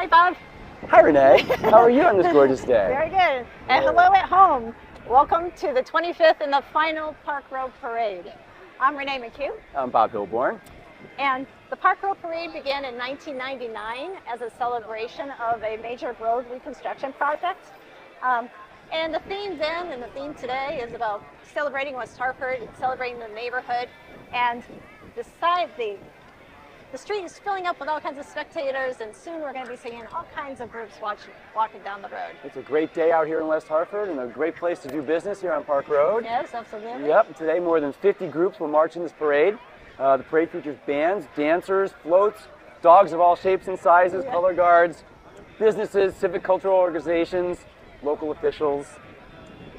Hi, Bob. Hi, Renee. How are you on this gorgeous day? Very good. And hello at home. Welcome to the 25th and the final Park Road Parade. I'm Renee McHugh. I'm Bob Hilborn. And the Park Road Parade began in 1999 as a celebration of a major road reconstruction project. And the theme then and the theme today is about celebrating West Hartford, celebrating the neighborhood, and the street is filling up with all kinds of spectators, and soon we're going to be seeing all kinds of groups walking down the road. It's a great day out here in West Hartford and a great place to do business here on Park Road. Yes, absolutely. Yep, today more than 50 groups will march in this parade. The parade features bands, dancers, floats, dogs of all shapes and sizes, color guards, businesses, civic cultural organizations, local officials.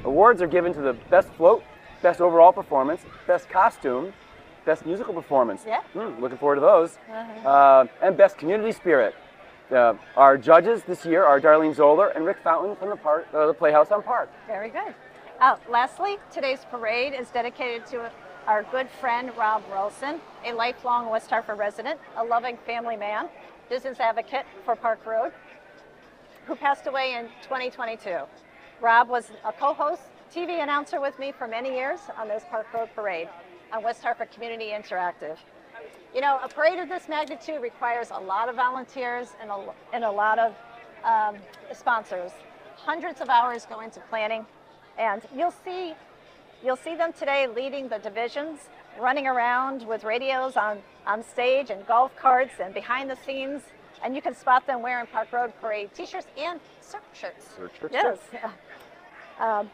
Awards are given to the best float, best overall performance, best costume, best musical performance. Yeah. Looking forward to those. And best community spirit. Our judges this year are Darlene Zoller and Rick Fountain from the Playhouse on Park. Very good. Lastly, today's parade is dedicated to our good friend Rob Rowlson, a lifelong West Hartford resident, a loving family man, business advocate for Park Road, who passed away in 2022. Rob was a co-host, TV announcer with me for many years on this Park Road Parade on West Hartford Community Interactive. You know, a parade of this magnitude requires a lot of volunteers and a lot of sponsors. Hundreds of hours go into planning, and you'll see them today leading the divisions, running around with radios on stage and golf carts and behind the scenes, and you can spot them wearing Park Road Parade t-shirts and surf shirts. Yes. And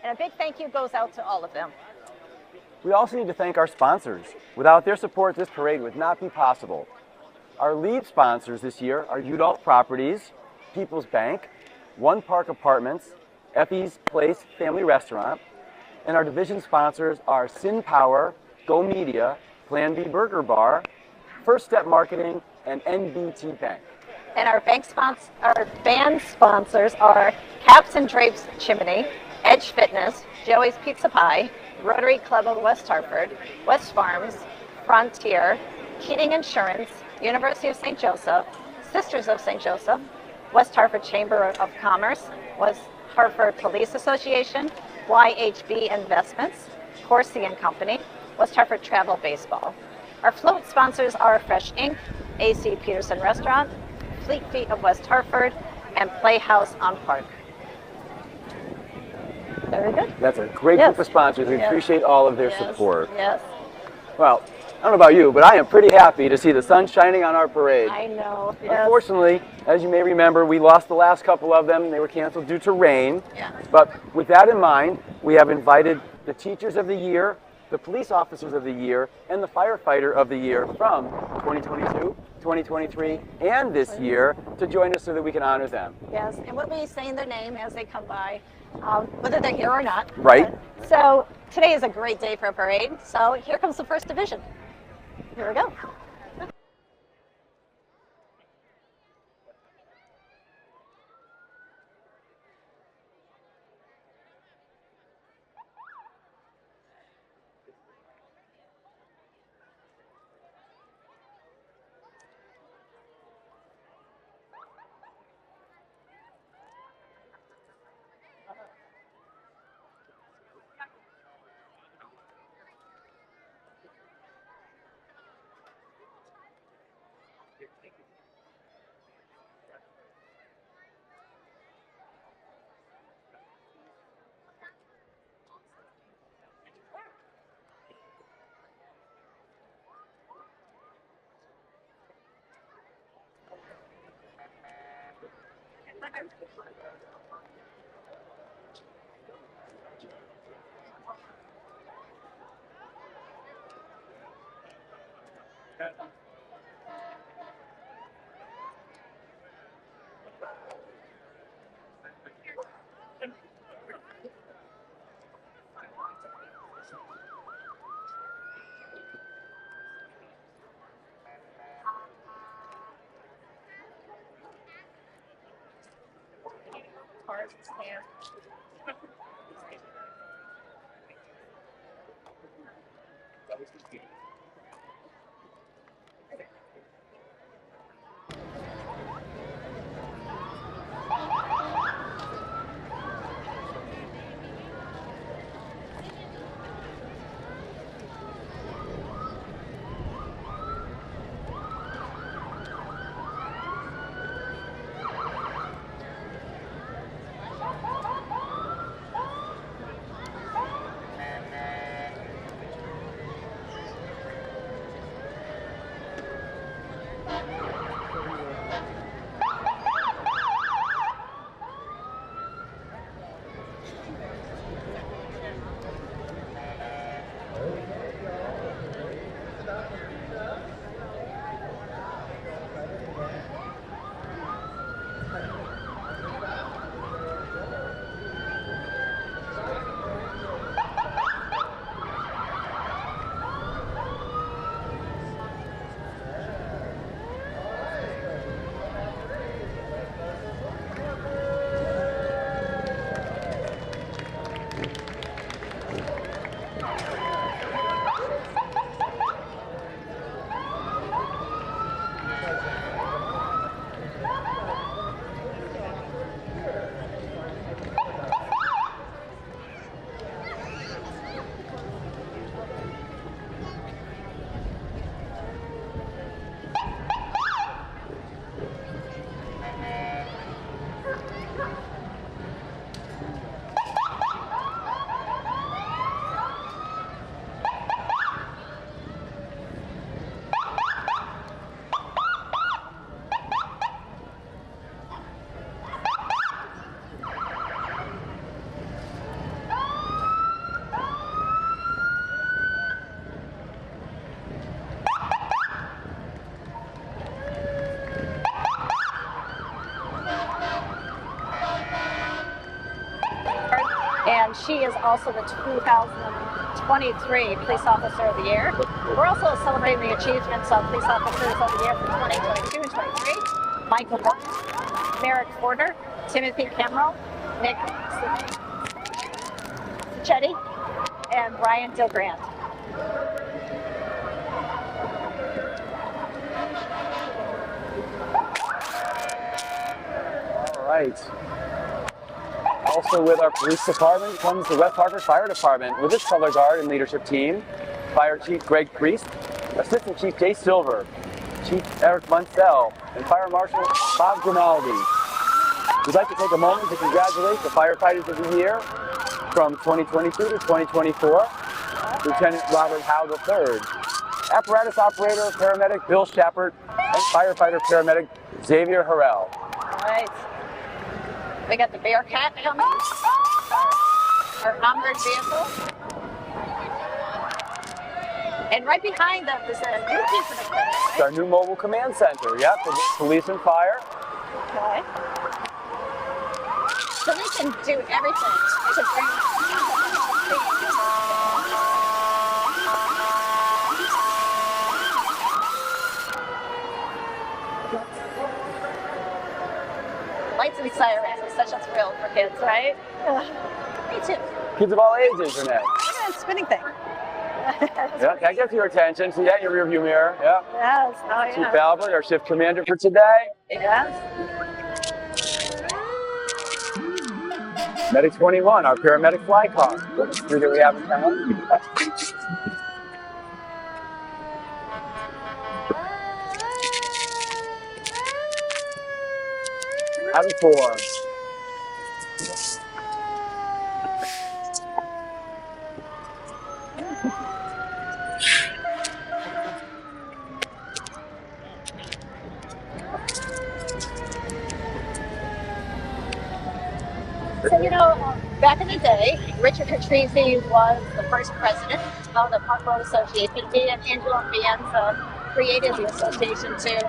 a big thank you goes out to all of them. We also need to thank our sponsors. Without their support, this parade would not be possible. Our lead sponsors this year are Udall Properties, People's Bank, One Park Apartments, Effie's Place Family Restaurant, and our division sponsors are Sin Power, Go Media, Plan B Burger Bar, First Step Marketing, and NBT Bank. And our band sponsors are Caps and Drapes Chimney, Edge Fitness, Joey's Pizza Pie, Rotary Club of West Hartford, West Farms, Frontier, Keating Insurance, University of St. Joseph, Sisters of St. Joseph, West Hartford Chamber of Commerce, West Hartford Police Association, YHB Investments, Corsi and Company, West Hartford Travel Baseball. Our float sponsors are Fresh Inc., AC Peterson Restaurant, Fleet Feet of West Hartford, and Playhouse on Park. Very good. That's a great group of sponsors. We appreciate all of their support. Yes. Well, I don't know about you, but I am pretty happy to see the sun shining on our parade. I know. Yes. Unfortunately, as you may remember, we lost the last couple of them. They were canceled due to rain. Yeah. But with that in mind, we have invited the Teachers of the Year, the Police Officers of the Year, and the Firefighter of the Year from 2022, 2023, and this year to join us so that we can honor them. Yes, and we'll be saying their name as they come by, whether they're here or not. Right. So today is a great day for a parade. So here comes the first division. Here we go. she is also the 2023 Police Officer of the Year. We're also celebrating the achievements of Police Officers of the Year for 2022 and 23. Michael Buck, Merrick Porter, Timothy Cameron, Nick Chetty, and Brian Dilgrand. All right. Also with our police department comes the West Hartford Fire Department with its color guard and leadership team. Fire Chief Greg Priest, Assistant Chief Jay Silver, Chief Eric Munsell, and Fire Marshal Bob Grimaldi. We'd like to take a moment to congratulate the firefighters of the year from 2022 to 2024, Lieutenant Robert Howe III, Apparatus Operator, Paramedic Bill Shepard, and Firefighter Paramedic Xavier Harrell. All right. We got the Bearcat coming, our armored vehicle. And right behind them is a new piece of equipment. It's our new mobile command center, yeah, for police and fire. Okay. So they can do everything to bring lights and sirens is such a thrill for kids, right? Me too. Kids of all ages, Renee. Look at that spinning thing. Yeah, that gets your attention. See that in your rearview mirror, yeah. Yes, oh yeah. Chief Albert, our shift commander for today. Yes. Medic 21, our paramedic fly car. What's the that we have in town? Having 4. So, you know, back in the day, Richard Catrizi was the first president of the Park Road Association. He and Angela Fienza created the association to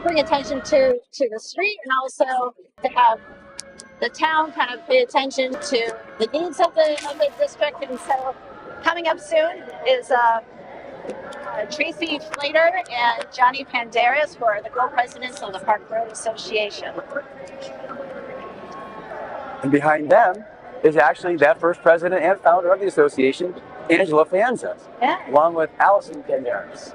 bring attention to the street and also to have the town kind of pay attention to the needs of the district. And so coming up soon is Tracy Flater and Johnny Panderas, who are the co-presidents of the Park Road Association. And behind them is actually that first president and founder of the association, Angela Fienza, along with Allison Panderas.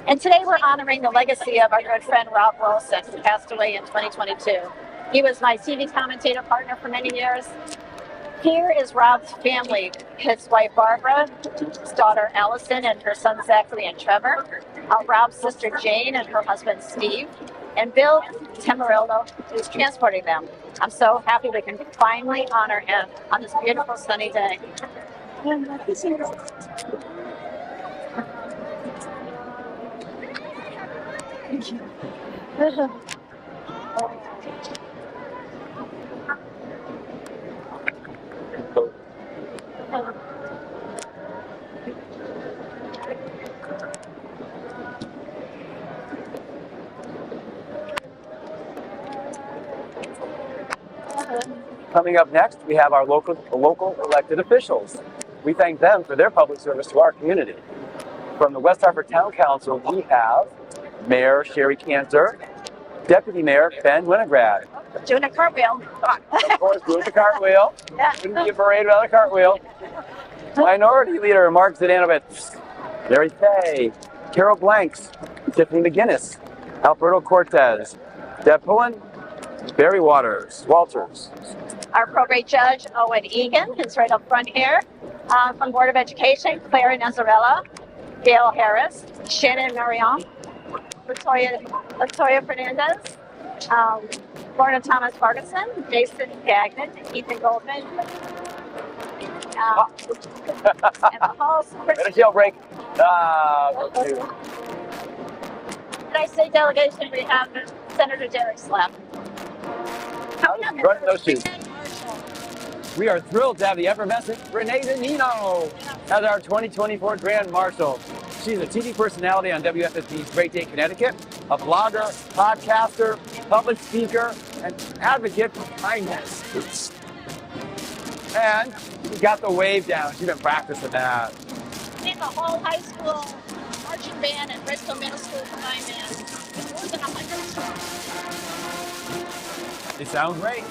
And today we're honoring the legacy of our good friend Rob Rowlson, who passed away in 2022. He was my TV commentator partner for many years. Here is Rob's family, his wife Barbara, his daughter Allison, and her sons Zachary and Trevor, Rob's sister Jane and her husband Steve, and Bill Tamarillo, who's transporting them. I'm so happy we can finally honor him on this beautiful sunny day. Coming up next, we have our local elected officials. We thank them for their public service to our community. From the West Hartford Town Council, we have Mayor Sherry Cantor, Deputy Mayor Ben Winograd. Doing a cartwheel. Of course, doing the cartwheel. Yeah. Wouldn't be a parade without a cartwheel. Minority Leader Mark Zdanovich, Larry Fay, Carol Blanks, Tiffany McGinnis, Alberto Cortez, Deb Pullen, Barry Walters. Our probate judge, Owen Egan, is right up front here. From Board of Education, Claire Nazarella, Gail Harris, Shannon Marion, Latoya Fernandez, Lorna Thomas Ferguson, Jason Gagnon, Ethan Goldman, and the Halls. And a jailbreak. Did I say delegation? We have Senator Derek Slapp. Running those shoes. We are thrilled to have the effervescent Renee Danino as our 2024 Grand Marshal. She's a TV personality on WFSB's Great Day Connecticut, a blogger, podcaster, public speaker, and advocate for kindness. And she got the wave down. She's been practicing that. In the whole high school marching band and Bristol Middle School combined band. It's more than 100 strong. It sounds great.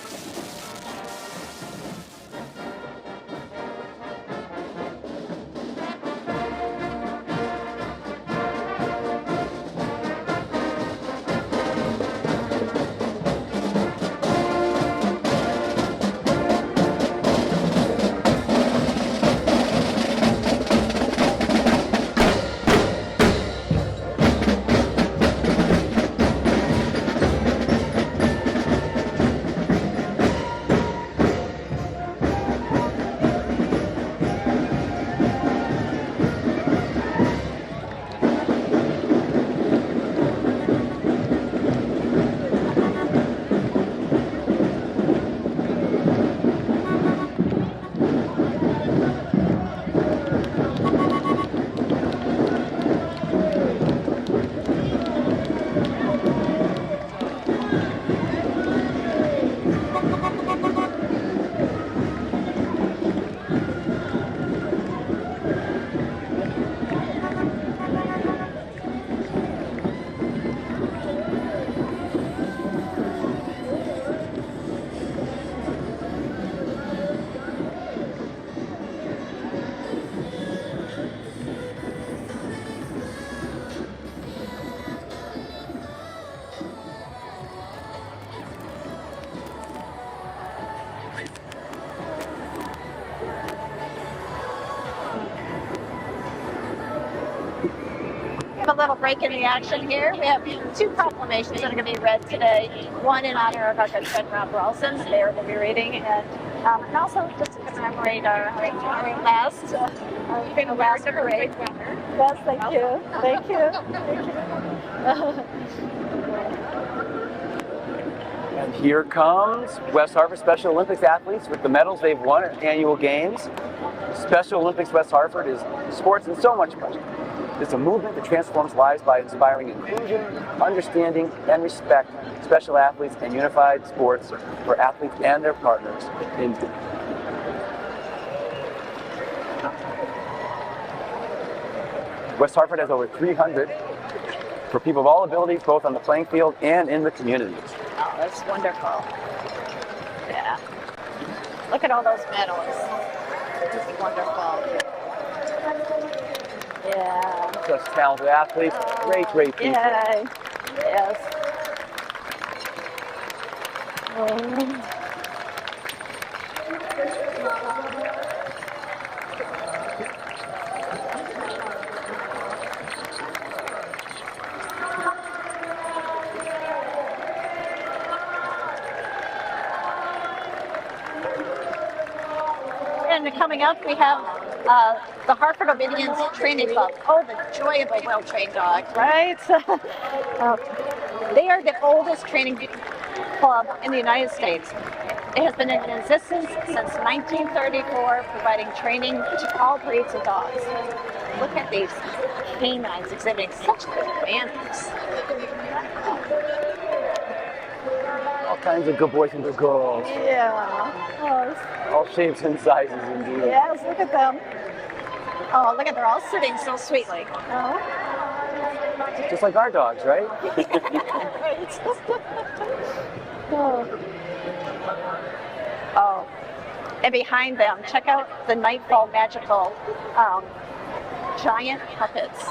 A little break in the action here. We have two proclamations that are going to be read today. One in honor of our good friend Rob Rowlson, the mayor will be reading, and also just to commemorate our last parade. Yes, thank you. Thank you. Thank you. And here comes West Hartford Special Olympics athletes with the medals they've won at annual games. Special Olympics West Hartford is sports and so much more. It's a movement that transforms lives by inspiring inclusion, understanding, and respect special athletes and unified sports for athletes and their partners. West Hartford has over 300 for people of all abilities, both on the playing field and in the communities. Oh, that's wonderful. Yeah. Look at all those medals. This is wonderful. Yeah. Such talented athletes, great people. Yeah. Yes. And coming up, we have the Hartford Obedience Training Club. Oh, the joy of a well-trained dog, right? They are the oldest training club in the United States. It has been in existence since 1934, providing training to all breeds of dogs. Look at these canines exhibiting such good manners. All kinds of good boys and good girls. Yeah. Oh, all shapes and sizes indeed. Yes, look at them. Oh, look at, they're all sitting so sweetly. Oh. Just like our dogs, right? Oh. Oh. And behind them, check out the Nightfall magical giant puppets.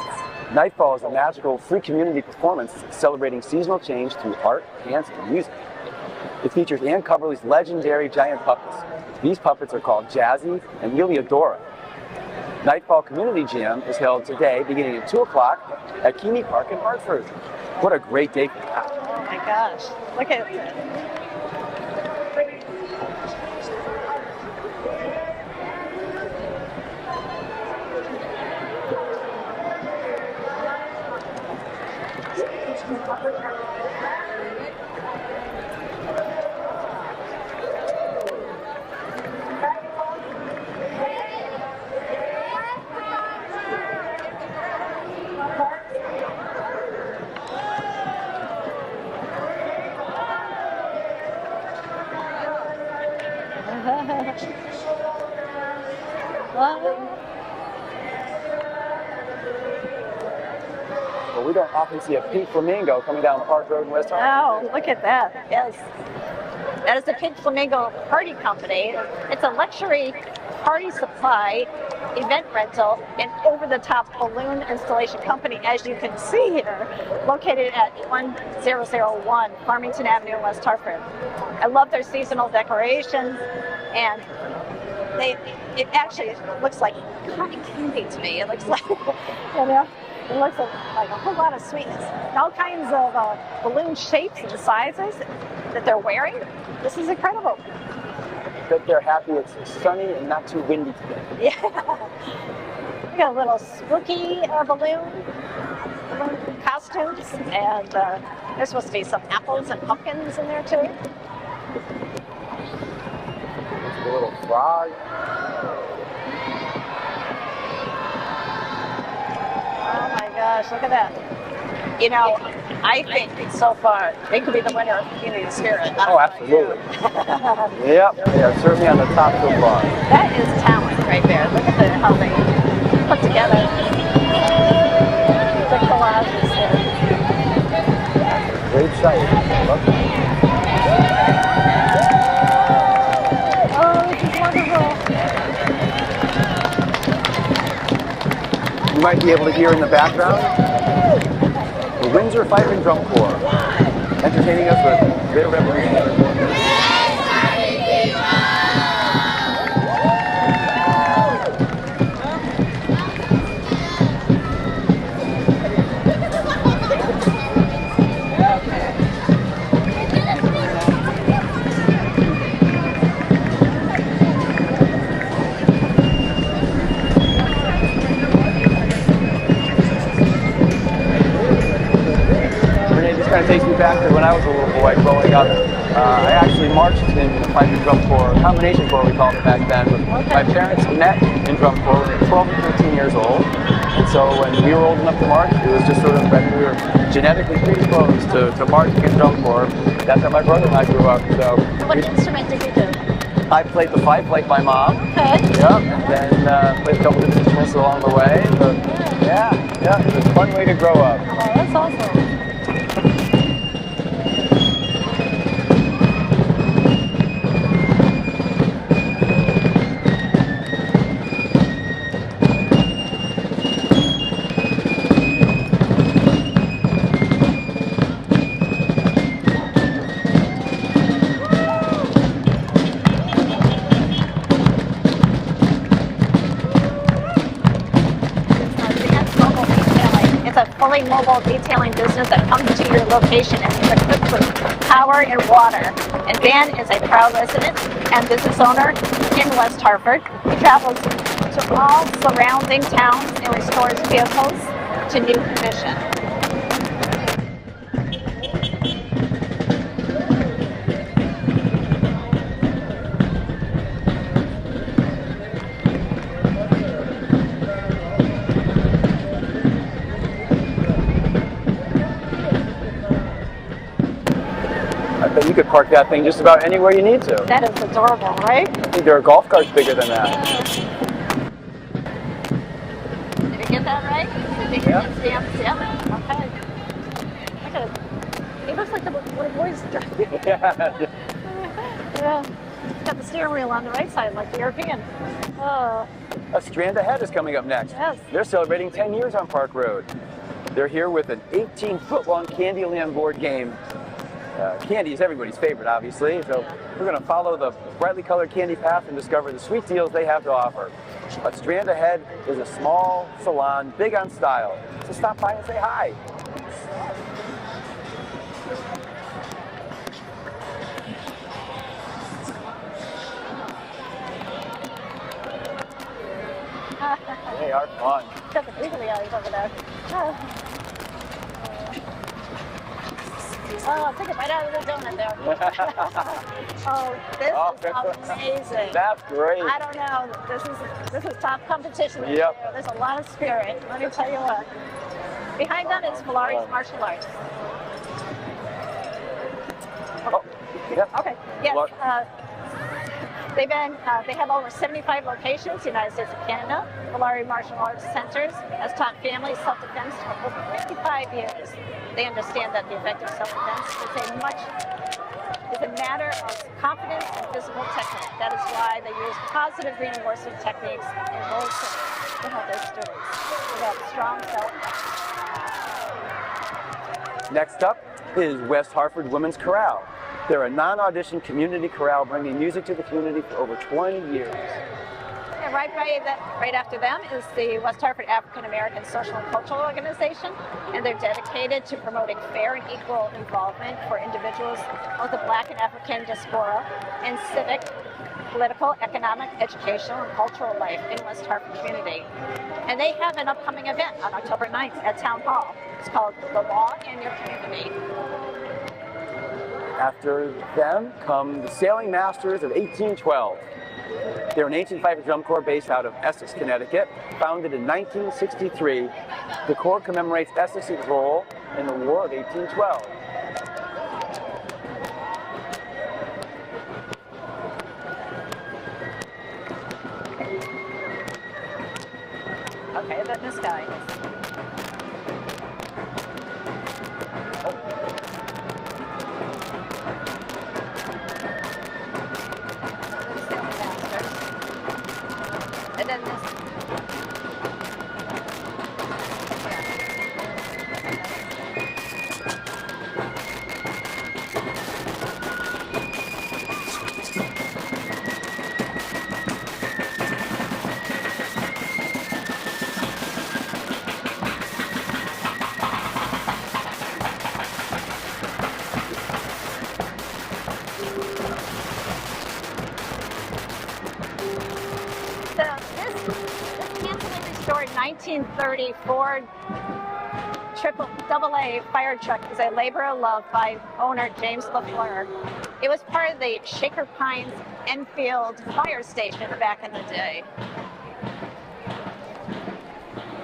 Nightfall is a magical free community performance celebrating seasonal change through art, dance, and music. It features Ann Coverley's legendary giant puppets. These puppets are called Jazzy and Heliodora. Nightfall Community Jam is held today beginning at 2 o'clock at Keeney Park in Hartford. What a great day for that. Oh my gosh, look at it. but we don't often see a pink flamingo coming down Park Road in West Hartford. Oh, look at that. Yes. That is the Pink Flamingo Party Company. It's a luxury party supply, event rental, and over-the-top balloon installation company, as you can see here, located at 1001 Farmington Avenue, West Hartford. I love their seasonal decorations, and it actually looks like cotton candy to me. It looks like, it looks like a whole lot of sweetness. And all kinds of balloon shapes and sizes that they're wearing. This is incredible. That they're happy it's sunny and not too windy today. Yeah. We got a little spooky balloon costumes, and there's supposed to be some apples and pumpkins in there too. There's a little frog. Oh my gosh, look at that. You know, I think so far they could be the winner of Community Spirit. Oh, absolutely. Yep, they are certainly on the top so far. That is talent right there. Look at how they put together the collages here. Great sight. Love it. Oh, this is wonderful. You might be able to hear in the background the Windsor Fife and Drum Corps entertaining us with their revolutionary work. Kind of takes me back to when I was a little boy growing up. I actually marched in the Fife and Drum Corps, combination corps we called it back then. My parents met in drum corps when they were 12 and 13 years old. And so when we were old enough to march, it was just sort of when we were genetically predisposed to marching in drum corps. That's how my brother and I grew up. So what instrument did you do? I played the fife like my mom. Okay. Yep. And then played a couple of instruments along the way. But yeah, it was a fun way to grow up. Oh, that's awesome. Fully mobile detailing business that comes to your location and is equipped with power and water. And Van is a proud resident and business owner in West Hartford. He travels to all surrounding towns and restores vehicles to new condition. You could park that thing just about anywhere you need to. That is adorable, right? I think there are golf carts bigger than that. Did you get that right? Did you get stamps? Yeah. Okay. Look at it. He looks like the little boy's driving. Yeah. It's got the steering wheel on the right side, like the European. Oh. A Strand Ahead is coming up next. Yes. They're celebrating 10 years on Park Road. They're here with an 18-foot-long Candyland board game. Candy is everybody's favorite, obviously, so we're going to follow the brightly colored candy path and discover the sweet deals they have to offer. A Strand Ahead is a small salon, big on style, so stop by and say hi. They are fun. Got the googly eyes over there. Oh, take a bite out of the donut there. Oh, this is amazing. That's great. I don't know. This is top competition. Yep. There's a lot of spirit. Let me tell you what. Behind them is Polari's Martial Arts. Oh, yeah. Okay. Yes. They have over 75 locations, in the United States and Canada. The Larry Martial Arts Centers has taught families self-defense for over 55 years. They understand that the effective self-defense is a matter of confidence and physical technique. That is why they use positive reinforcement techniques in Rowlson to help their students develop strong self-defense. Next up is West Hartford Women's Chorale. They're a non-audition community chorale bringing music to the community for over 20 years. And right after them is the West Hartford African American Social and Cultural Organization, and they're dedicated to promoting fair and equal involvement for individuals of the Black and African diaspora in civic, political, economic, educational, and cultural life in West Hartford community. And they have an upcoming event on October 9th at Town Hall. It's called The Law in Your Community. After them come the Sailing Masters of 1812. They're an ancient fife and drum corps based out of Essex, Connecticut. Founded in 1963, the corps commemorates Essex's role in the War of 1812. Okay, then this guy is. And then this. This handsomely restored 1930 Ford AA fire truck is a labor of love by owner James LaFleur. It was part of the Shaker Pines Enfield fire station back in the day.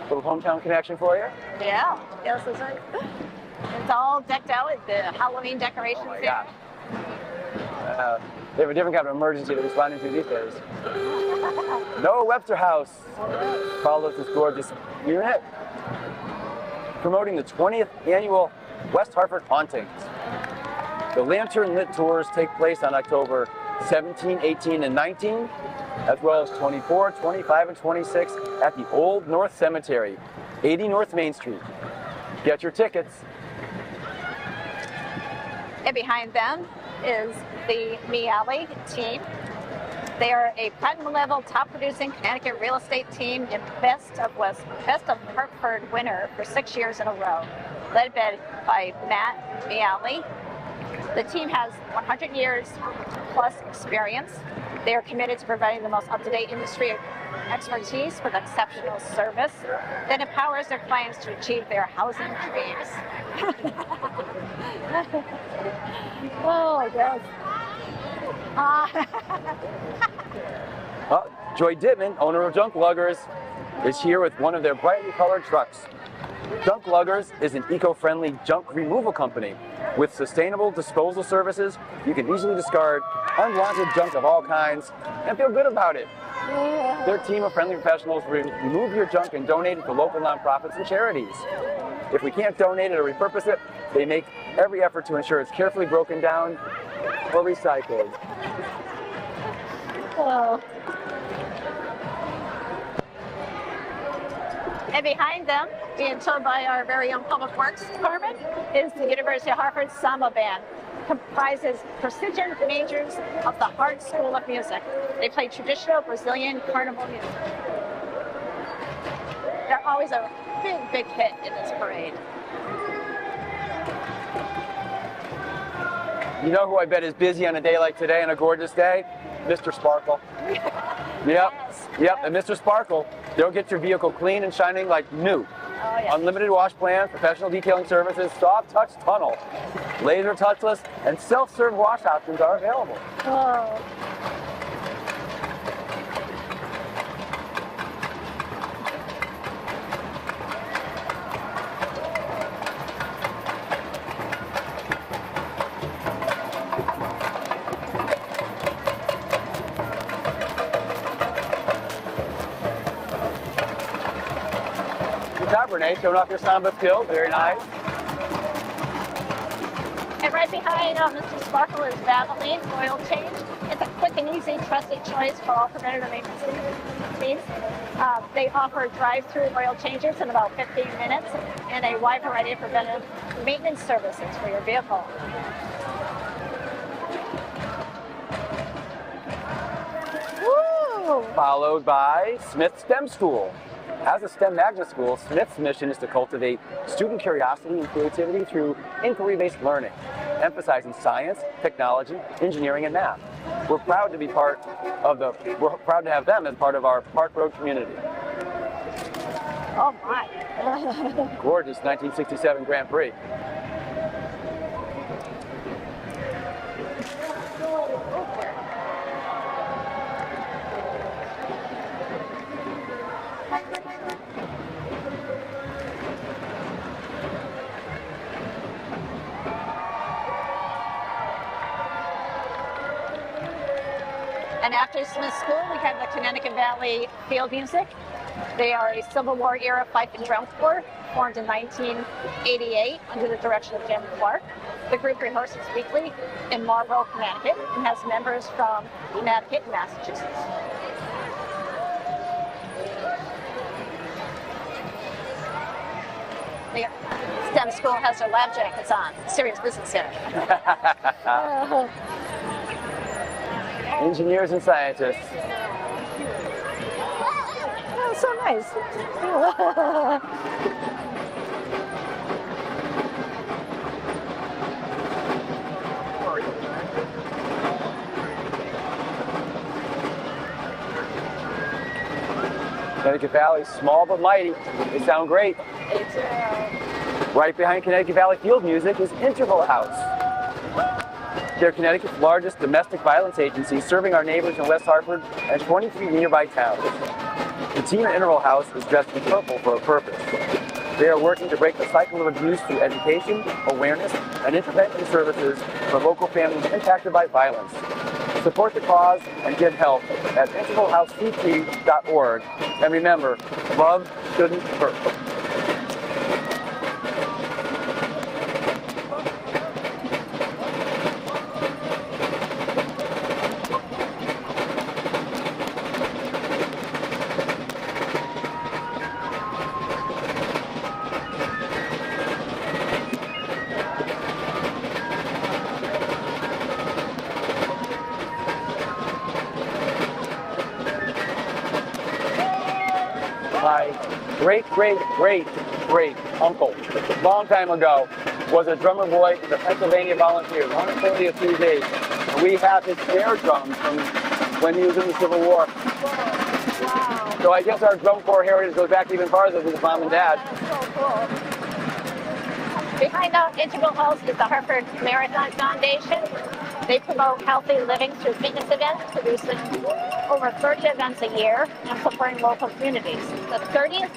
Little hometown connection for you? Yeah, yes, it's all decked out with the Halloween decorations there. They have a different kind of emergency to responding to these days. Noah Webster House follows this gorgeous unit, promoting the 20th annual West Hartford Hauntings. The lantern lit tours take place on October 17, 18, and 19, as well as 24, 25, and 26 at the Old North Cemetery, 80 North Main Street. Get your tickets. And behind them is the Meali team. They are a platinum-level, top-producing Connecticut real estate team and Best of Hartford winner for 6 years in a row, led by Matt Meali. The team has 100 years plus experience. They are committed to providing the most up-to-date industry expertise with exceptional service that empowers their clients to achieve their housing dreams. Oh, yes. Joy Dittman, owner of Junk Luggers, is here with one of their brightly colored trucks. Junk Luggers is an eco-friendly junk removal company. With sustainable disposal services, you can easily discard unwanted junk of all kinds and feel good about it. Their team of friendly professionals remove your junk and donate it to local nonprofits and charities. If we can't donate it or repurpose it, they make every effort to ensure it's carefully broken down or recycled. Oh. And behind them, being towed by our very own Public Works Department, is the University of Hartford Samba Band. Comprises precision majors of the Hart School of Music. They play traditional Brazilian carnival music. They're always a big hit in this parade. You know who I bet is busy on a day like today, on a gorgeous day? Mr. Sparkle. Yep, and Mr. Sparkle, they'll get your vehicle clean and shining like new. Oh, yeah. Unlimited wash plans, professional detailing services, soft touch tunnel, laser touchless, and self-serve wash options are available. Oh. Good job, Renee, showing off your samba skills. Very nice. And right behind Mr. Sparkle is Valvoline Oil Change. It's a quick and easy, trusted choice for all preventative maintenance needs. They offer drive-through oil changes in about 15 minutes and a wide variety of preventative maintenance services for your vehicle. Woo! Followed by Smith STEM School. As a STEM magnet school, Smith's mission is to cultivate student curiosity and creativity through inquiry-based learning, emphasizing science, technology, engineering, and math. We're proud to have them as part of our Park Road community. Oh my! Gorgeous 1967 Grand Prix. And after Smith School, we have the Connecticut Valley Field Music. They are a Civil War era fife and drum corps formed in 1988 under the direction of Jim Clark. The group rehearses weekly in Marlborough, Connecticut, and has members from Connecticut and Massachusetts. The STEM school has their lab jackets on. Serious business here. Engineers and scientists. Oh, so nice. Connecticut Valley, small but mighty. They sound great. Right behind Connecticut Valley Field Music is Interval House. They're Connecticut's largest domestic violence agency, serving our neighbors in West Hartford and 23 nearby towns. The team at Interval House is dressed in purple for a purpose. They are working to break the cycle of abuse through education, awareness, and intervention services for local families impacted by violence. Support the cause and get help at intervalhousect.org. And remember, love shouldn't hurt. My great uncle, long time ago, was a drummer boy in the Pennsylvania Volunteers, 140th New Days. And we have his snare drums from when he was in the Civil War. Wow. So I guess our drum corps heritage goes back even farther than his mom and dad. That's so cool. Behind the Integral House is the Hartford Marathon Foundation. They promote healthy living through fitness events, producing over 30 events a year and supporting local communities. The 30th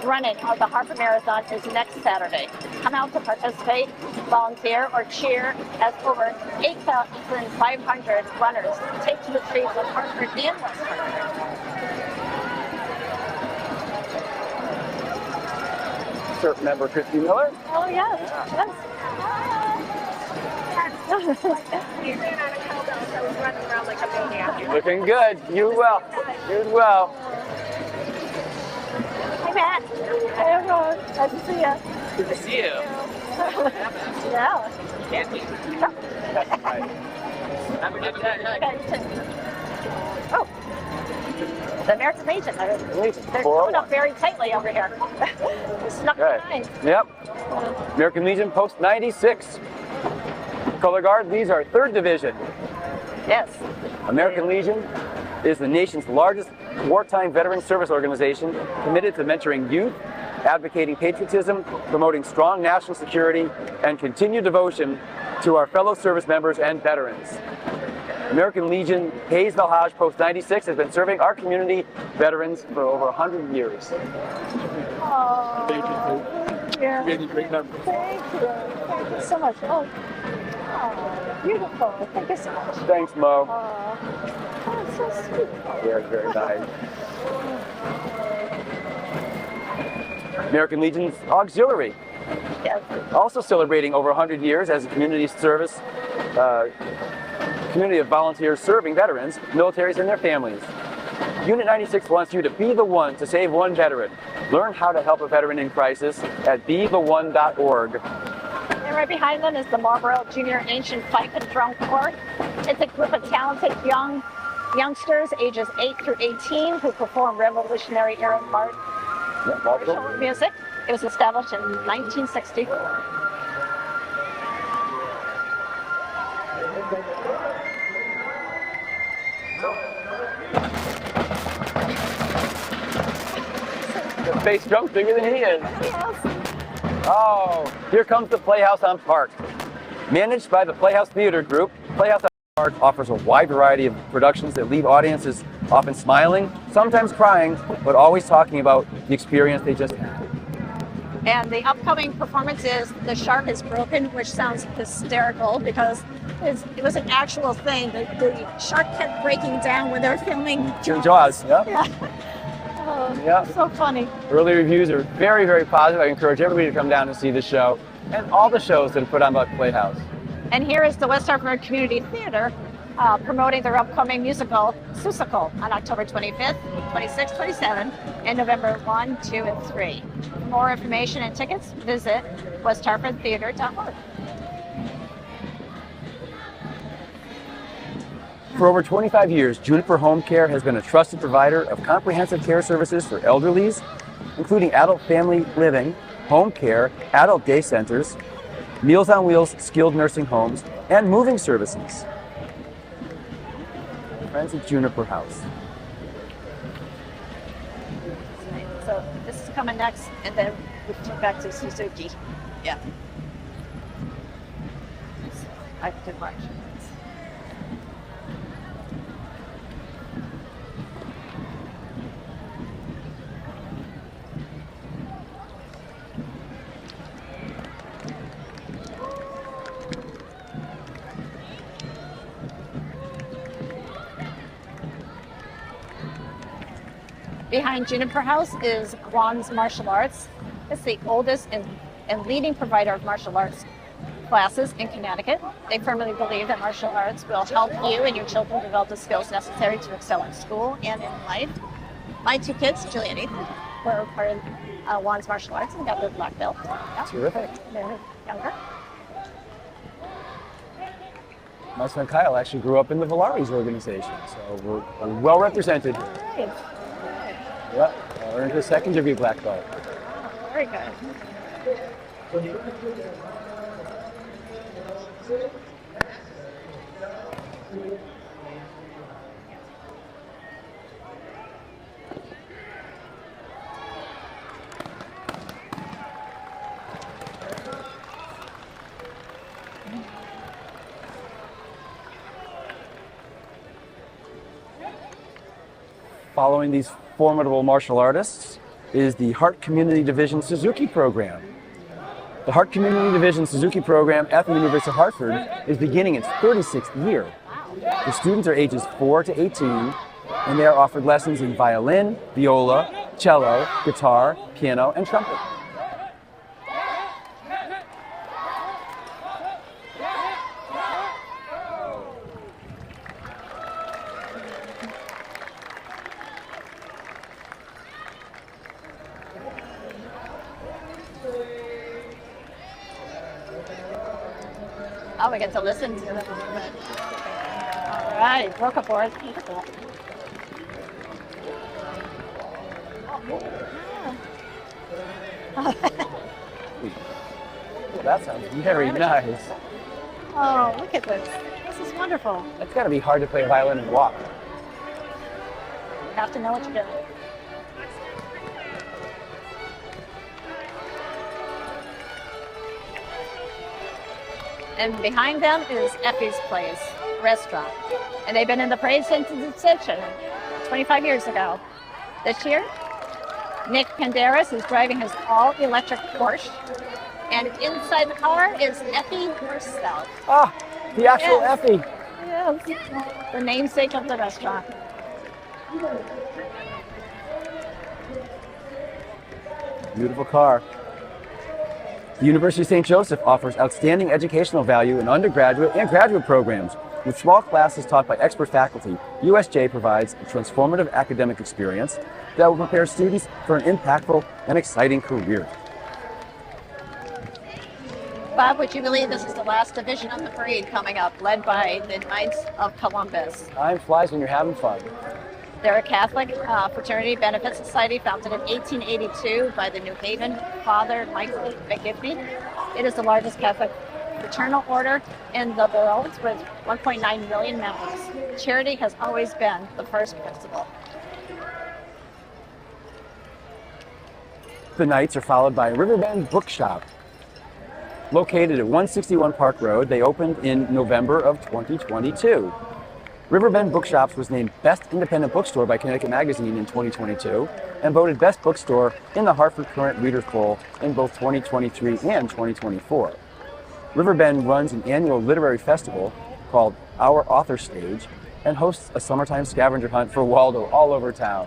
running of the Hartford Marathon is next Saturday. Come out to participate, volunteer, or cheer as over 8,500 runners take to the streets of Hartford and West Hartford. Surf member Christy Miller. Oh, yes. Yes. He ran out of cowbell, so I was running around like a maniac. Looking good. You well. You well. Hi, Matt. Hi, everyone. Nice to see you. Good to see you. Yeah. Can't be. That's right. Have a good day. Oh. The American Legion. They're coming 401. up very tightly over here. They snuck Good. behind. Yep. American Legion Post 96. Color Guard leads our 3rd division. Yes. American Legion is the nation's largest wartime veteran service organization committed to mentoring youth, advocating patriotism, promoting strong national security, and continued devotion to our fellow service members and veterans. American Legion Hayes Valhage Post 96 has been serving our community veterans for over 100 years. Oh. Thank you. Yeah. Made a great number. Thank you. Thank you so much. Oh, beautiful. Thank you so much. Thanks, Mo. Oh, it's so sweet. Very, very nice. American Legion's Auxiliary, Yes. also celebrating over 100 years as a community service, community of volunteers serving veterans, militaries, and their families. Unit 96 wants you to be the one to save one veteran. Learn how to help a veteran in crisis at betheone.org. And right behind them is the Marlboro Junior Ancient Fife and Drum Corps. It's a group of talented youngsters ages 8 through 18 who perform Revolutionary era martial music. It was established in 1964. The bass drum's bigger than he is. Yes. Oh, here comes the Playhouse on Park. Managed by the Playhouse Theater Group, Playhouse on Park offers a wide variety of productions that leave audiences often smiling, sometimes crying, but always talking about the experience they just had. And the upcoming performance is The Shark is Broken, which sounds hysterical because it was an actual thing. The shark kept breaking down when they were filming Jaws, yeah. Oh, Yeah. So funny. Early reviews are very, very positive. I encourage everybody to come down and see the show and all the shows that are put on by the Playhouse. And here is the West Hartford Community Theater promoting their upcoming musical, Seussical, on October 25th, 26th, 27th, and November 1, 2, and 3. For more information and tickets, visit westhartfordtheater.org. For over 25 years, Juniper Home Care has been a trusted provider of comprehensive care services for elderlies, including adult family living, home care, adult day centers, Meals on Wheels skilled nursing homes, and moving services. Friends at Juniper House. So this is coming next, and then we turn back to Suzuki. Yeah. I did March. Behind Juniper House is Juan's Martial Arts. It's the oldest and leading provider of martial arts classes in Connecticut. They firmly believe that martial arts will help you and your children develop the skills necessary to excel in school and in life. My two kids, Julie and Ethan, were part of Juan's Martial Arts and got their black belt. Yeah. Terrific. They're younger. My son Kyle actually grew up in the Valaris organization, so we're well represented. All right. Yep, earned his second degree black belt. Very good. Following these formidable martial artists is the Hart Community Division Suzuki program. The Hart Community Division Suzuki program at the University of Hartford is beginning its 36th year. The students are ages 4 to 18, and they are offered lessons in violin, viola, cello, guitar, piano, and trumpet. Oh, we get to listen to them. All right, broke a board. Beautiful. That sounds very nice. Oh, look at this. This is wonderful. It's got to be hard to play violin and walk. You have to know what you're doing. And behind them is Effie's Place restaurant. And they've been in the parade since its inception, 25 years ago. This year, Nick Penderas is driving his all-electric Porsche. And inside the car is Effie herself. Ah, the actual Yes. Effie. Yes. The namesake of the restaurant. Beautiful car. The University of St. Joseph offers outstanding educational value in undergraduate and graduate programs. With small classes taught by expert faculty, USJ provides a transformative academic experience that will prepare students for an impactful and exciting career. Bob, would you believe this is the last division of the parade coming up, led by the Knights of Columbus? Time flies when you're having fun. They're a Catholic fraternity benefit society founded in 1882 by the New Haven Father Michael McGivney. It is the largest Catholic fraternal order in the world with 1.9 million members. Charity has always been the first principle. The Knights are followed by Riverbend Bookshop. Located at 161 Park Road, they opened in November of 2022. Riverbend Bookshops was named Best Independent Bookstore by Connecticut Magazine in 2022 and voted Best Bookstore in the Hartford Current Readers Poll in both 2023 and 2024. Riverbend runs an annual literary festival called Our Author Stage and hosts a summertime scavenger hunt for Waldo all over town.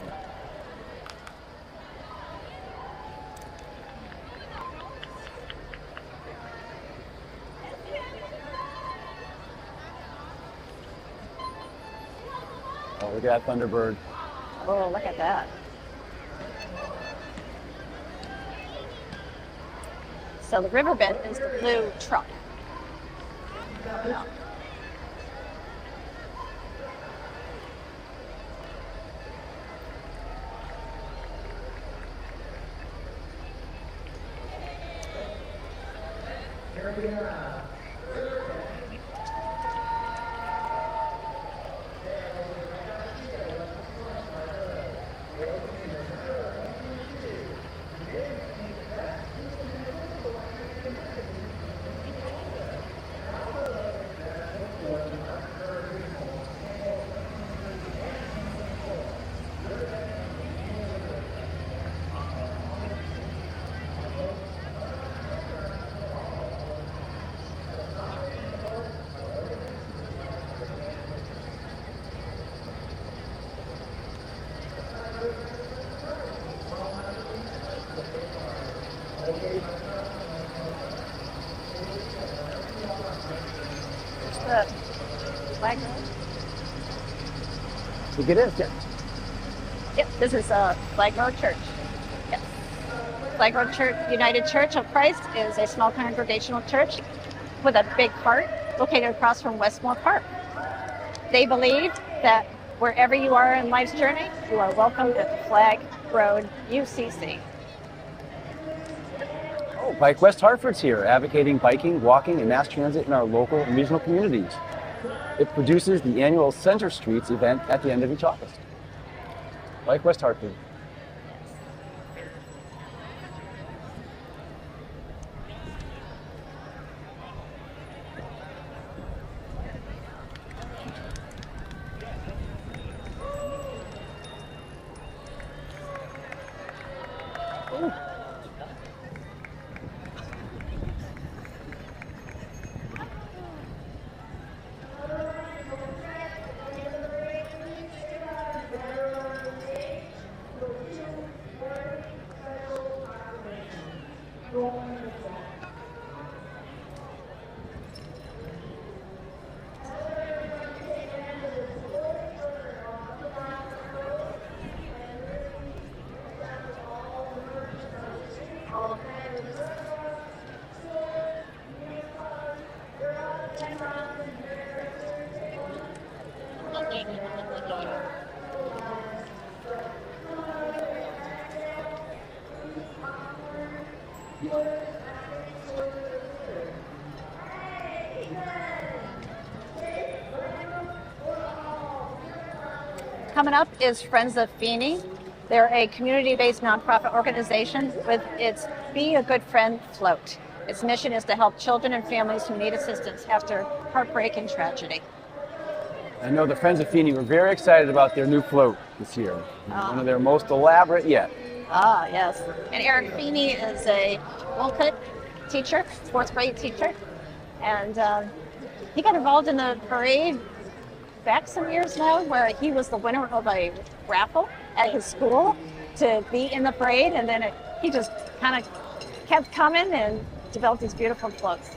Oh, look at that Thunderbird. Oh, look at that. So the Riverbend is the blue truck. Yeah. The flag. I think it is, yeah. Yep, this is Flag Road Church. Yes. Flag Road Church, United Church of Christ is a small congregational church with a big heart located across from Westmore Park. They believe that wherever you are in life's journey, you are welcome at the Flag Road UCC. Oh, Bike West Hartford's here, advocating biking, walking, and mass transit in our local and regional communities. It produces the annual Center Streets event at the end of each August. Bike West Hartford. Coming up is Friends of Feeney. They're a community-based nonprofit organization with its Be a Good Friend float. Its mission is to help children and families who need assistance after heartbreak and tragedy. I know the Friends of Feeney were very excited about their new float this year. One of their most elaborate yet. Ah, yes. And Eric Feeney is a Wolcott teacher, fourth grade teacher. And he got involved in the parade back some years now, where he was the winner of a raffle at his school to be in the parade, and then he just kind of kept coming and developed these beautiful floats.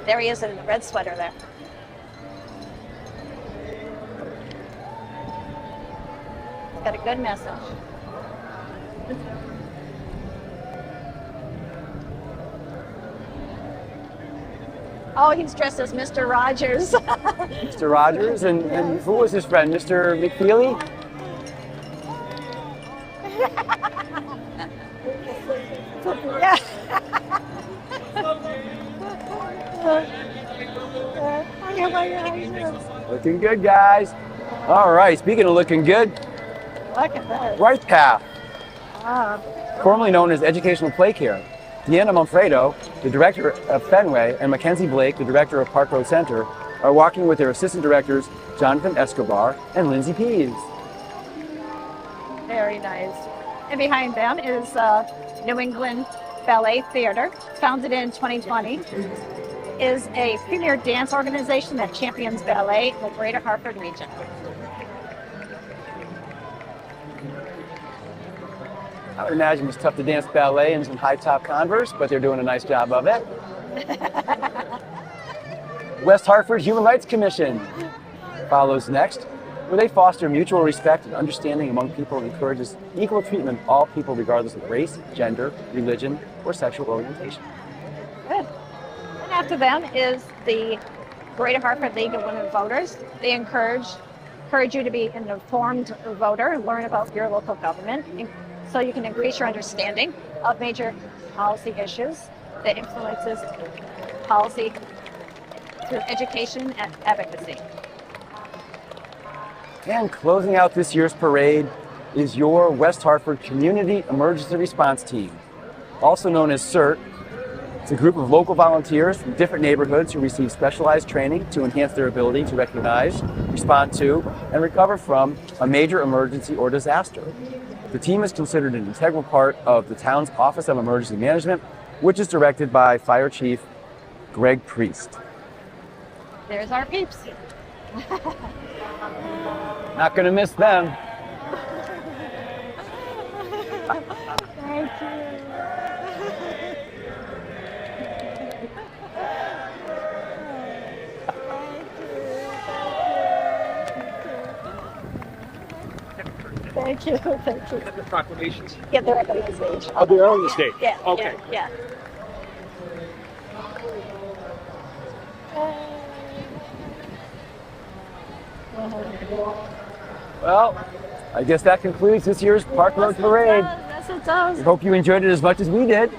There he is in the red sweater there. He's got a good message. Oh, he's dressed as Mr. Rogers. Mr. Rogers, and who was his friend, Mr. McFeely? Yeah. Looking good, guys. All right, speaking of looking good, Look at that. Right Path, Ah. formerly known as Educational Play Care. Deanna Manfredo, the director of Fenway, and Mackenzie Blake, the director of Park Road Center, are walking with their assistant directors, Jonathan Escobar and Lindsay Pease. Very nice. And behind them is New England Ballet Theater, founded in 2020, is a premier dance organization that champions ballet in the greater Hartford region. I would imagine it's tough to dance ballet in some high-top Converse, but they're doing a nice job of it. West Hartford Human Rights Commission follows next, where they foster mutual respect and understanding among people and encourages equal treatment of all people regardless of race, gender, religion, or sexual orientation. Good. And after them is the Greater Hartford League of Women Voters. They encourage you to be an informed voter, learn about your local government, so you can increase your understanding of major policy issues that influences policy through education and advocacy. And closing out this year's parade is your West Hartford Community Emergency Response Team, also known as CERT. It's a group of local volunteers from different neighborhoods who receive specialized training to enhance their ability to recognize, respond to, and recover from a major emergency or disaster. The team is considered an integral part of the town's Office of Emergency Management, which is directed by Fire Chief Greg Priest. There's our peeps. Not going to miss them. Thank you. Thank you. Thank you. The proclamations. Yeah, they're at the stage. Oh, they're on the stage. Yeah. Okay. Yeah. Well, I guess that concludes this year's Park Road Parade. Yes, it does. We hope you enjoyed it as much as we did.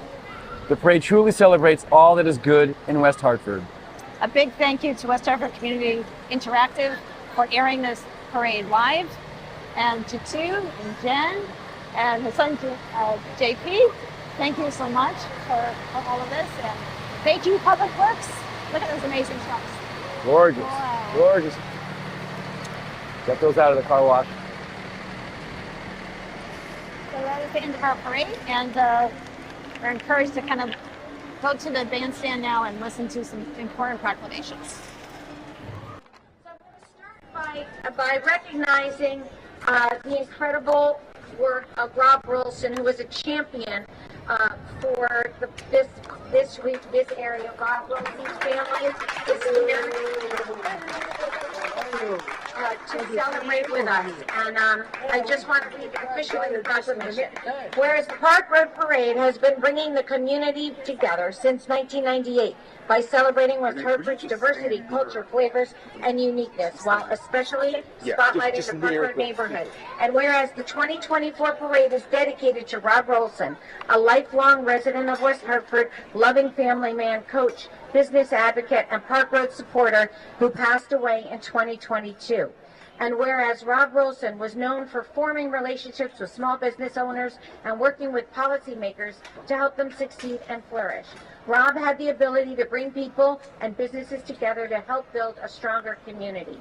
The parade truly celebrates all that is good in West Hartford. A big thank you to West Hartford Community Interactive for airing this parade live, and to Tu and Jen and his son JP. Thank you so much for all of this, and thank you Public Works. Look at those amazing trucks. Gorgeous, Wow. gorgeous. Get those out of the car wash. So that is the end of our parade, and we're encouraged to kind of go to the bandstand now and listen to some important proclamations. So I'm going to start by recognizing the incredible work of Rob Rowlson, who was a champion for this area. Rob Rowlson's family is here to celebrate with us. And I just want to read officially the proclamation. Whereas the Park Road Parade has been bringing the community together since 1998 by celebrating West Hartford's diversity, culture, flavors, and uniqueness, while especially spotlighting the Park Road neighborhood. And whereas the 2024 parade is dedicated to Rob Rowlson, a lifelong resident of West Hartford, loving family man, coach, business advocate, and Park Road supporter who passed away in 2022. And whereas Rob Rowlson was known for forming relationships with small business owners and working with policymakers to help them succeed and flourish, Rob had the ability to bring people and businesses together to help build a stronger community.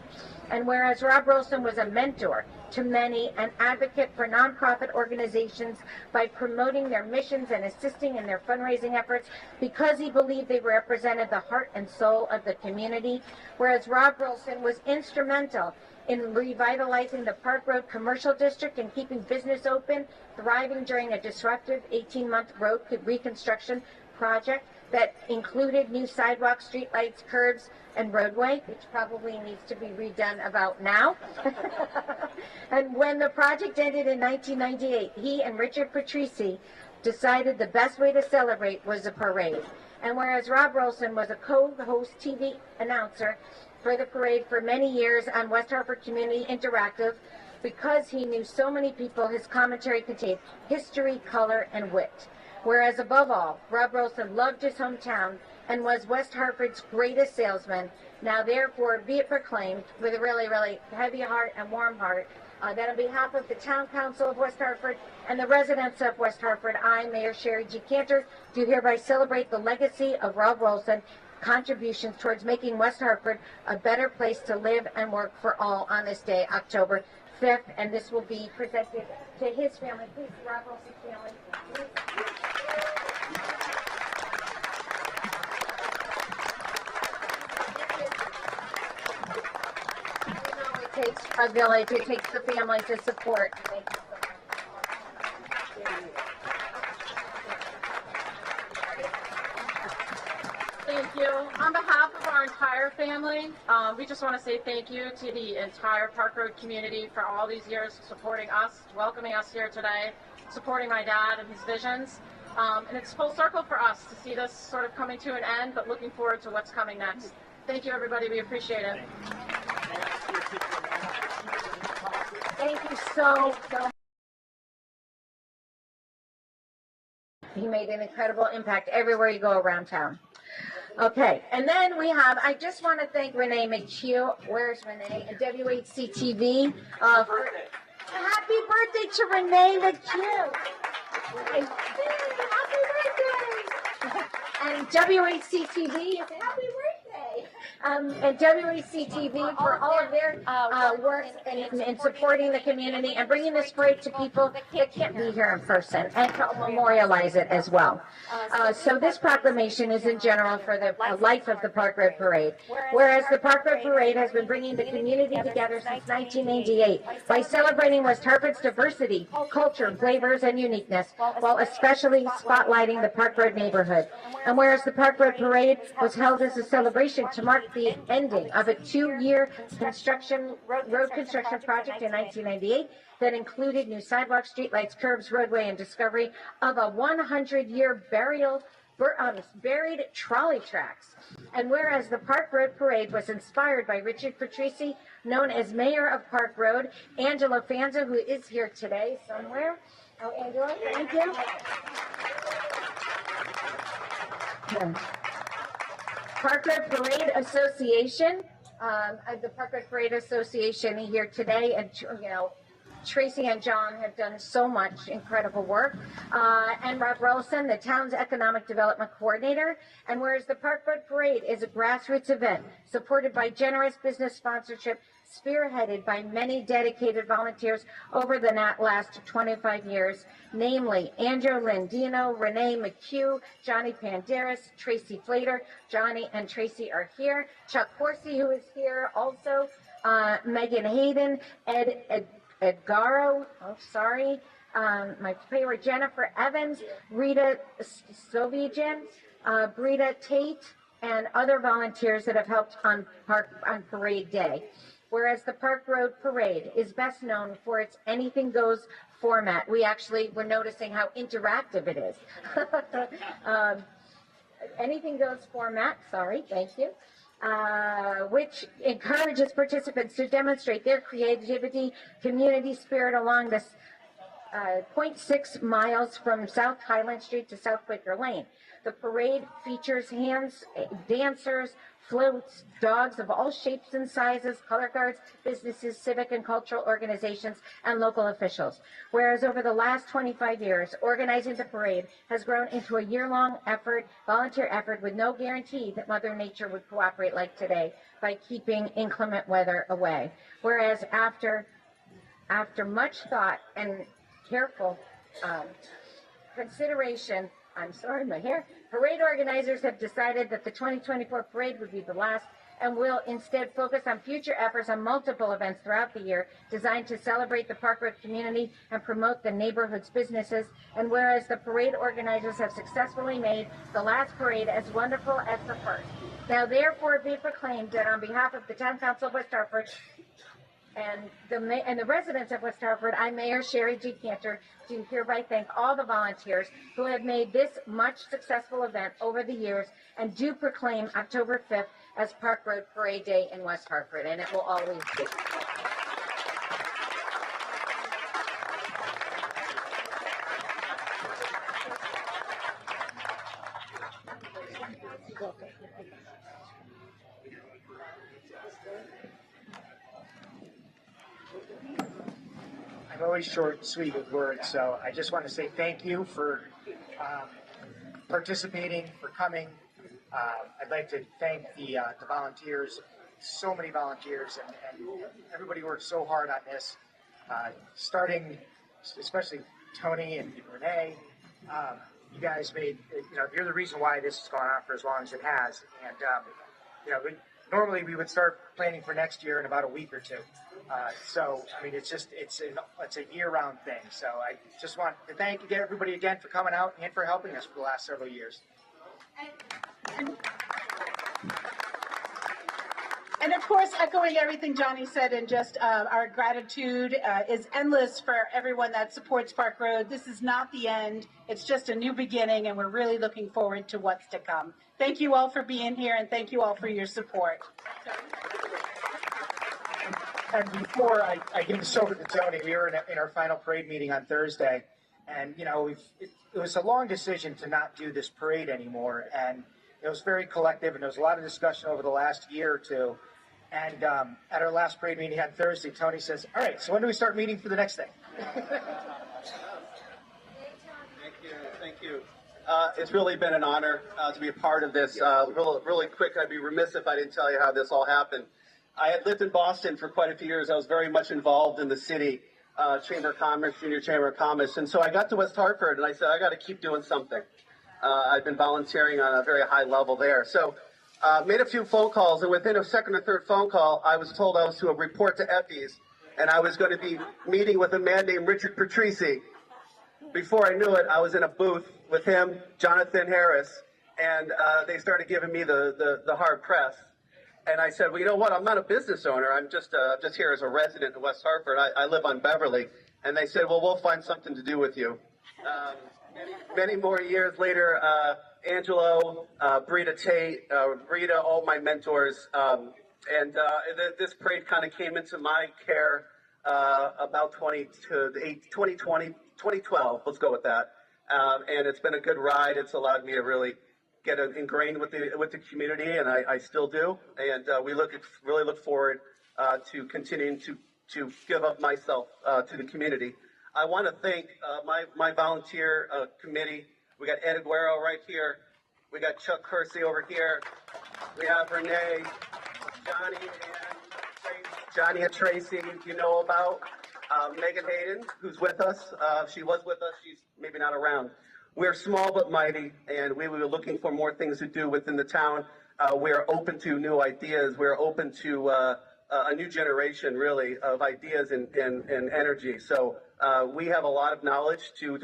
And whereas Rob Rowlson was a mentor, to many, an advocate for nonprofit organizations by promoting their missions and assisting in their fundraising efforts because he believed they represented the heart and soul of the community, whereas Rob Rowlson was instrumental in revitalizing the Park Road Commercial District and keeping business open, thriving during a disruptive 18-month road reconstruction project that included new sidewalks, streetlights, curbs, and roadway, which probably needs to be redone about now. And when the project ended in 1998, he and Richard Patrici decided the best way to celebrate was a parade. And whereas Rob Rowlson was a co-host TV announcer for the parade for many years on West Hartford Community Interactive, because he knew so many people, his commentary contained history, color, and wit. Whereas above all, Rob Rowlson loved his hometown and was West Hartford's greatest salesman. Now therefore be it proclaimed with a really, really heavy heart and warm heart that on behalf of the Town Council of West Hartford and the residents of West Hartford, I, Mayor Sherry G. Cantor, do hereby celebrate the legacy of Rob Rowlson contributions towards making West Hartford a better place to live and work for all on this day, October 5th, and this will be presented to his family. Please, Rob Rowlson's family. Please. It takes a village, it takes the family to support. Thank you so much. Thank you. On behalf of our entire family, we just want to say thank you to the entire Park Road community for all these years supporting us, welcoming us here today, supporting my dad and his visions. And it's full circle for us to see this sort of coming to an end, but looking forward to what's coming next. Thank you, everybody. We appreciate it. Thank you so much. He made an incredible impact everywhere you go around town. Okay, and then we have, I just want to thank Renee McHugh, where's Renee, and WHCTV. Happy birthday to Renee McHugh. Happy birthday. And WHCTV, happy birthday. And WHCTV for all of their work in supporting the community and bringing this parade to people that can't be here in person and to memorialize it as well. So this proclamation is in general for the life of the Park Road Parade. Whereas the Park Road Parade has been bringing the community together since 1998 by celebrating West Hartford's diversity, culture, flavors, and uniqueness, while especially spotlighting the Park Road neighborhood. And whereas the Park Road Parade was held as a celebration to mark the ending of a 2-year road construction project in 1998 that included new sidewalks, streetlights, curbs, roadway, and discovery of a 100-year buried trolley tracks. And whereas the Park Road Parade was inspired by Richard Patrici, known as Mayor of Park Road, Angela Fanza, who is here today somewhere. Oh, Angela, thank you. Park Road Parade Association, the Park Road Parade Association here today, and Tracy and John have done so much incredible work, and Rob Rowlson, the town's economic development coordinator. And whereas the Park Road Parade is a grassroots event supported by generous business sponsorship, spearheaded by many dedicated volunteers over the last 25 years, namely Andrew Lindino, Renee McHugh, Johnny Panderas, Tracy Flater. Johnny and Tracy are here. Chuck Horsey, who is here also, Megan Hayden, Edgaro, my favorite, Jennifer Evans, Rita Sovijan, Brita Tate, and other volunteers that have helped on Parade Day. Whereas the Park Road Parade is best known for its anything goes format. We're noticing how interactive it is. Anything goes format, thank you. Which encourages participants to demonstrate their creativity, community spirit along this 0.6 miles from South Highland Street to South Quaker Lane. The parade features dancers, floats, dogs of all shapes and sizes, color guards, businesses, civic and cultural organizations, and local officials. Whereas over the last 25 years, organizing the parade has grown into a year-long volunteer effort with no guarantee that Mother Nature would cooperate like today by keeping inclement weather away. Whereas after After much thought and careful consideration, I'm sorry, my hair, parade organizers have decided that the 2024 parade would be the last and will instead focus on future efforts on multiple events throughout the year designed to celebrate the Park Road community and promote the neighborhood's businesses. And whereas the parade organizers have successfully made the last parade as wonderful as the first, now therefore be proclaimed that on behalf of the Town Council of West Hartford and the residents of West Hartford, I, Mayor Sherry G. Cantor, do hereby thank all the volunteers who have made this much successful event over the years and do proclaim October 5th as Park Road Parade Day in West Hartford, and it will always be. I'm always short and sweet with words, so I just want to say thank you for participating, for coming. I'd like to thank the volunteers, so many volunteers, and everybody worked so hard on this, starting, especially Tony and Renee. You guys made, you're the reason why this has gone on for as long as it has. And, normally we would start planning for next year in about a week or two. So, I mean, it's a year-round thing. So I just want to thank everybody again for coming out and for helping us for the last several years. And of course, echoing everything Johnny said, and just our gratitude is endless for everyone that supports Park Road. This is not the end. It's just a new beginning, and we're really looking forward to what's to come. Thank you all for being here, and thank you all for your support. And before I give this over to Tony, we were in our final parade meeting on Thursday, and it was a long decision to not do this parade anymore, and it was very collective, and there was a lot of discussion over the last year or two. And at our last parade meeting on Thursday, Tony says, "All right, so when do we start meeting for the next thing?" Thank you. It's really been an honor to be a part of this. Really quick, I'd be remiss if I didn't tell you how this all happened. I had lived in Boston for quite a few years. I was very much involved in the city, Chamber of Commerce, Junior Chamber of Commerce. And so I got to West Hartford and I said, I got to keep doing something. I've been volunteering on a very high level there. So made a few phone calls, and within a second or third phone call, I was told I was to report to Effie's, and I was going to be meeting with a man named Richard Patrici. Before I knew it, I was in a booth with him, Jonathan Harris, and they started giving me the hard press. And I said, well, you know what? I'm not a business owner. I'm just here as a resident in West Hartford. I live on Beverly. And they said, well, we'll find something to do with you. Many more years later, Angelo, Brita Tate, Rita, all my mentors. This parade kind of came into my care about 2012. Let's go with that. And it's been a good ride. It's allowed me to really get ingrained with the community, and I still do. And we really look forward to continuing to give up myself to the community. I want to thank my volunteer committee. We got Ed Aguero right here. We got Chuck Kersey over here. We have Renee, Johnny and Tracy, you know about. Megan Hayden, who's with us. She was with us. She's maybe not around. We're small but mighty, and we were looking for more things to do within the town. We're open to new ideas. We're open to a new generation, really, of ideas and energy. So we have a lot of knowledge to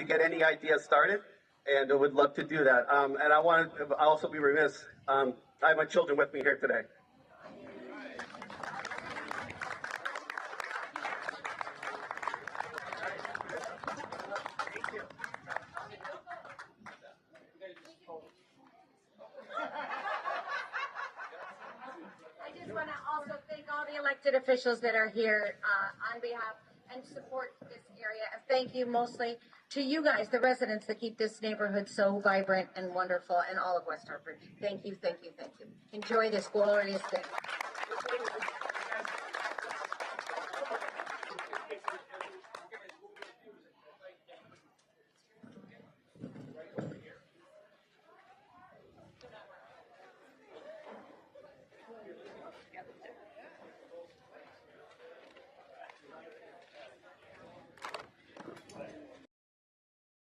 get any ideas started, and I would love to do that. And I'll also be remiss. I have my children with me here today. Officials that are here on behalf and support this area. And thank you mostly to you guys, the residents that keep this neighborhood so vibrant and wonderful, and all of West Hartford. Thank you, thank you, thank you. Enjoy this glorious day.